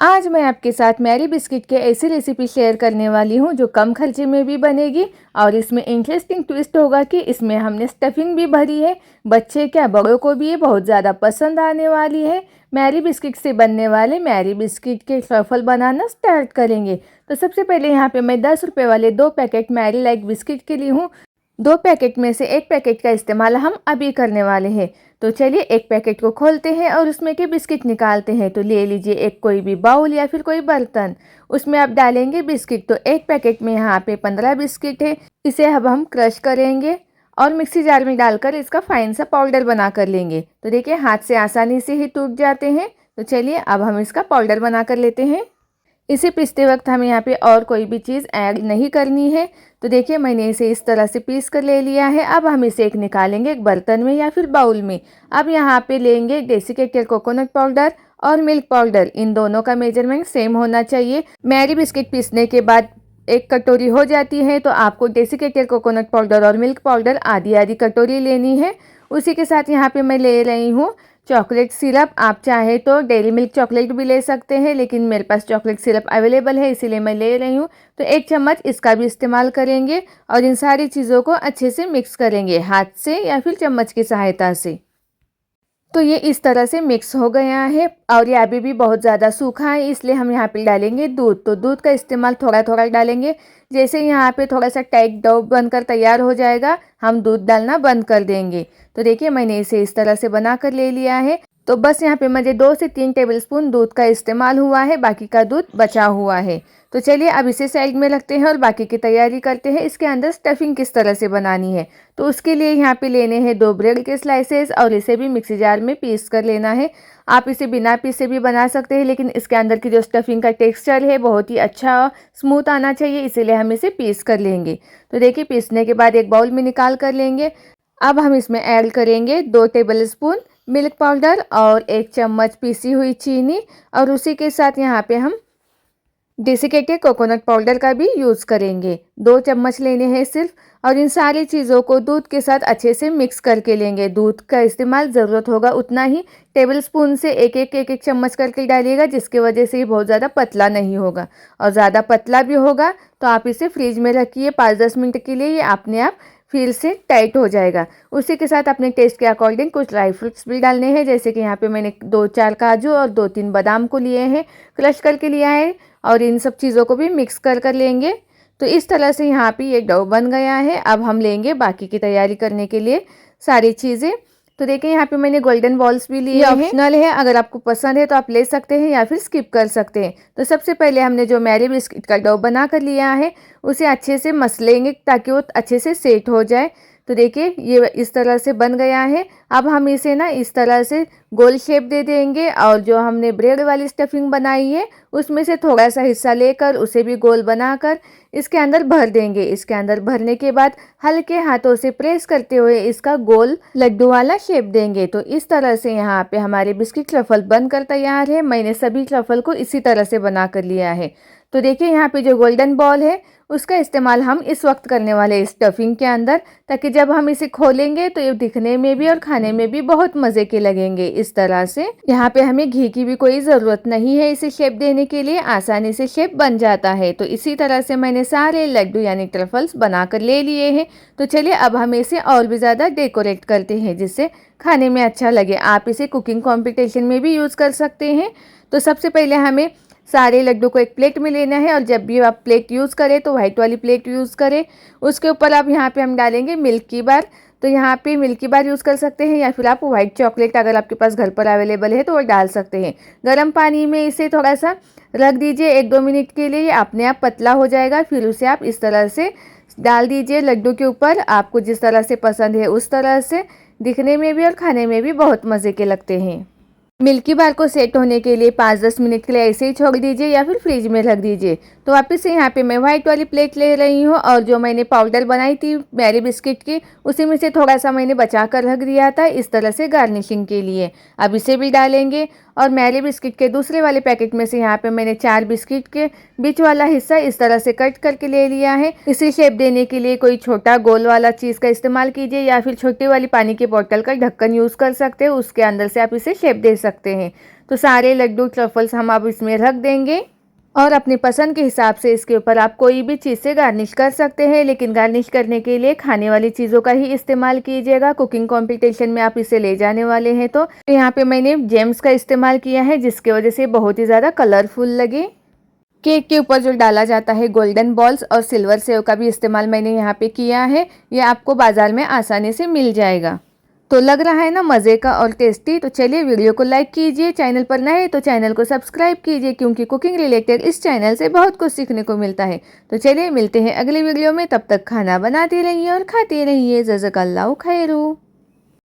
आज मैं आपके साथ मैरी बिस्किट के ऐसी रेसिपी शेयर करने वाली हूँ जो कम खर्चे में भी बनेगी और इसमें इंटरेस्टिंग ट्विस्ट होगा कि इसमें हमने स्टफिंग भी भरी है। बच्चे क्या बड़ों को भी ये बहुत ज़्यादा पसंद आने वाली है। मैरी बिस्किट से बनने वाले मैरी बिस्किट के ट्रफल बनाना स्टार्ट करेंगे। तो सबसे पहले यहाँ पे मैं 10 रुपये वाले 2 पैकेट मैरी लाइक बिस्किट के लिए हूँ। 2 पैकेट में से 1 पैकेट का इस्तेमाल हम अभी करने वाले हैं। तो चलिए एक पैकेट को खोलते हैं और उसमें के बिस्किट निकालते हैं। तो ले लीजिए एक कोई भी बाउल या फिर कोई बर्तन, उसमें आप डालेंगे बिस्किट। तो एक पैकेट में यहाँ पे 15 बिस्किट है। इसे अब हम क्रश करेंगे और मिक्सी जार में डालकर इसका फाइन सा पाउडर बना कर लेंगे। तो देखिए हाथ से आसानी से ही टूट जाते हैं। तो चलिए अब हम इसका पाउडर बना कर लेते हैं। इसे पीसते वक्त हमें यहाँ पे और कोई भी चीज़ ऐड नहीं करनी है। तो देखिए मैंने इसे इस तरह से पीस कर ले लिया है। अब हम इसे एक निकालेंगे एक बर्तन में या फिर बाउल में। अब यहाँ पे लेंगे डेसिकेटेड कोकोनट पाउडर और मिल्क पाउडर। इन दोनों का मेजरमेंट सेम होना चाहिए। मैरी बिस्किट पीसने के बाद एक कटोरी हो जाती है तो आपको डेसिकेटेड कोकोनट पाउडर और मिल्क पाउडर आधी आधी कटोरी लेनी है। उसी के साथ यहाँ पे मैं ले रही हूँ चॉकलेट सिरप। आप चाहे तो डेयरी मिल्क चॉकलेट भी ले सकते हैं, लेकिन मेरे पास चॉकलेट सिरप अवेलेबल है इसीलिए मैं ले रही हूँ। तो 1 चम्मच इसका भी इस्तेमाल करेंगे और इन सारी चीज़ों को अच्छे से मिक्स करेंगे हाथ से या फिर चम्मच की सहायता से। तो ये इस तरह से मिक्स हो गया है और ये अभी भी बहुत ज़्यादा सूखा है, इसलिए हम यहाँ पे डालेंगे दूध। तो दूध का इस्तेमाल थोड़ा थोड़ा डालेंगे। जैसे यहाँ पे थोड़ा सा टाइट डो बनकर तैयार हो जाएगा हम दूध डालना बंद कर देंगे। तो देखिए मैंने इसे इस तरह से बना कर ले लिया है। तो बस यहाँ पे मुझे 2 से 3 टेबलस्पून दूध का इस्तेमाल हुआ है, बाकी का दूध बचा हुआ है। तो चलिए अब इसे साइड में रखते हैं और बाकी की तैयारी करते हैं। इसके अंदर स्टफिंग किस तरह से बनानी है। तो उसके लिए यहाँ पे लेने हैं 2 ब्रेड के स्लाइसेस और इसे भी मिक्सी जार में पीस कर लेना है। आप इसे बिना पीसे भी बना सकते हैं, लेकिन इसके अंदर की जो स्टफिंग का टेक्सचर है बहुत ही अच्छा स्मूथ आना चाहिए, इसीलिए हम इसे पीस कर लेंगे। तो देखिए पीसने के बाद एक बाउल में निकाल कर लेंगे। अब हम इसमें ऐड करेंगे 2 टेबलस्पून मिल्क पाउडर और 1 चम्मच पीसी हुई चीनी और उसी के साथ यहाँ पे हम डेसिकेटेड कोकोनट पाउडर का भी यूज़ करेंगे। 2 चम्मच लेने हैं सिर्फ और इन सारी चीज़ों को दूध के साथ अच्छे से मिक्स करके लेंगे। दूध का इस्तेमाल ज़रूरत होगा उतना ही, टेबलस्पून से एक एक चम्मच करके डालिएगा, जिसकी वजह से ये बहुत ज़्यादा पतला नहीं होगा। और ज़्यादा पतला भी होगा तो आप इसे फ्रिज में रखिए 5-10 मिनट के लिए, ये अपने आप फिर से टाइट हो जाएगा। उसी के साथ अपने टेस्ट के अकॉर्डिंग कुछ ड्राई फ्रूट्स भी डालने हैं, जैसे कि यहाँ पे मैंने 2-4 काजू और 2-3 बादाम को लिए हैं, क्रश करके लिया है और इन सब चीज़ों को भी मिक्स कर लेंगे। तो इस तरह से यहाँ पे ये डो बन गया है। अब हम लेंगे बाकी की तैयारी करने के लिए सारी चीज़ें। तो देखिए यहाँ पे मैंने गोल्डन बॉल्स भी लिए हैं। ऑप्शनल है, अगर आपको पसंद है तो आप ले सकते हैं या फिर स्किप कर सकते हैं। तो सबसे पहले हमने जो मैरी बिस्किट का डो बना कर लिया है उसे अच्छे से मस लेंगे ताकि वो अच्छे से सेट हो जाए। तो देखिए ये इस तरह से बन गया है। अब हम इसे ना इस तरह से गोल शेप दे देंगे और जो हमने ब्रेड वाली स्टफिंग बनाई है उसमें से थोड़ा सा हिस्सा लेकर उसे भी गोल बनाकर इसके अंदर भर देंगे। इसके अंदर भरने के बाद हल्के हाथों से प्रेस करते हुए इसका गोल लड्डू वाला शेप देंगे। तो इस तरह से यहाँ पे हमारे बिस्किट ट्रफल बनकर तैयार है। मैंने सभी ट्रफल को इसी तरह से बना कर लिया है। तो देखिए यहाँ पे जो गोल्डन बॉल है उसका इस्तेमाल हम इस वक्त करने वाले इस स्टफिंग के अंदर, ताकि जब हम इसे खोलेंगे तो ये दिखने में भी और खाने में भी बहुत मज़े के लगेंगे। इस तरह से यहाँ पे हमें घी की भी कोई ज़रूरत नहीं है, इसे शेप देने के लिए आसानी से शेप बन जाता है। तो इसी तरह से मैंने सारे लड्डू यानी ट्रफल्स बना कर ले लिए हैं। तो चलिए अब हम इसे और भी ज़्यादा डेकोरेट करते हैं जिससे खाने में अच्छा लगे। आप इसे कुकिंग कॉम्पिटिशन में भी यूज़ कर सकते हैं। तो सबसे पहले हमें सारे लड्डू को एक प्लेट में लेना है और जब भी आप प्लेट यूज़ करें तो वाइट वाली प्लेट यूज़ करें। उसके ऊपर आप यहाँ पे हम डालेंगे मिल्की बार। तो यहाँ पे मिल्की बार यूज़ कर सकते हैं या फिर आप वाइट चॉकलेट अगर आपके पास घर पर अवेलेबल है तो वो डाल सकते हैं। गर्म पानी में इसे थोड़ा सा रख दीजिए 1-2 मिनट के लिए, अपने आप पतला हो जाएगा। फिर उसे आप इस तरह से डाल दीजिए लड्डू के ऊपर, आपको जिस तरह से पसंद है उस तरह से। दिखने में भी और खाने में भी बहुत मज़े के लगते हैं। मिल्की बार को सेट होने के लिए 5-10 मिनट के लिए ऐसे ही छोड़ दीजिए या फिर फ्रिज में रख दीजिए। तो वापस से यहाँ पे मैं वाइट वाली प्लेट ले रही हूँ और जो मैंने पाउडर बनाई थी मैरी बिस्किट की उसी में से थोड़ा सा मैंने बचा कर रख दिया था इस तरह से गार्निशिंग के लिए। अब इसे भी डालेंगे और मैरी बिस्किट के दूसरे वाले पैकेट में से यहाँ पे मैंने 4 बिस्किट के बीच वाला हिस्सा इस तरह से कट करके ले लिया है। इसे शेप देने के लिए कोई छोटा गोल वाला चीज़ का इस्तेमाल कीजिए या फिर छोटी वाली पानी की बोतल का ढक्कन यूज़ कर सकते हैं, उसके अंदर से आप इसे शेप दे सकते हैं। तो सारे लड्डू ट्रफल्स हम अब इसमें रख देंगे और अपनी पसंद के हिसाब से इसके ऊपर आप कोई भी चीज़ से गार्निश कर सकते हैं, लेकिन गार्निश करने के लिए खाने वाली चीज़ों का ही इस्तेमाल कीजिएगा। कुकिंग कंपटीशन में आप इसे ले जाने वाले हैं तो यहाँ पे मैंने जेम्स का इस्तेमाल किया है, जिसकी वजह से बहुत ही ज़्यादा कलरफुल लगे। केक के ऊपर जो डाला जाता है गोल्डन बॉल्स और सिल्वर सेव का भी इस्तेमाल मैंने यहाँ पे किया है। ये आपको बाज़ार में आसानी से मिल जाएगा। तो लग रहा है ना मज़े का और टेस्टी। तो चलिए वीडियो को लाइक कीजिए, चैनल पर नए हैं तो चैनल को सब्सक्राइब कीजिए, क्योंकि कुकिंग रिलेटेड इस चैनल से बहुत कुछ सीखने को मिलता है। तो चलिए मिलते हैं अगली वीडियो में, तब तक खाना बनाते रहिए और खाते रहिए। जज़ाकल्लाहु खैरू।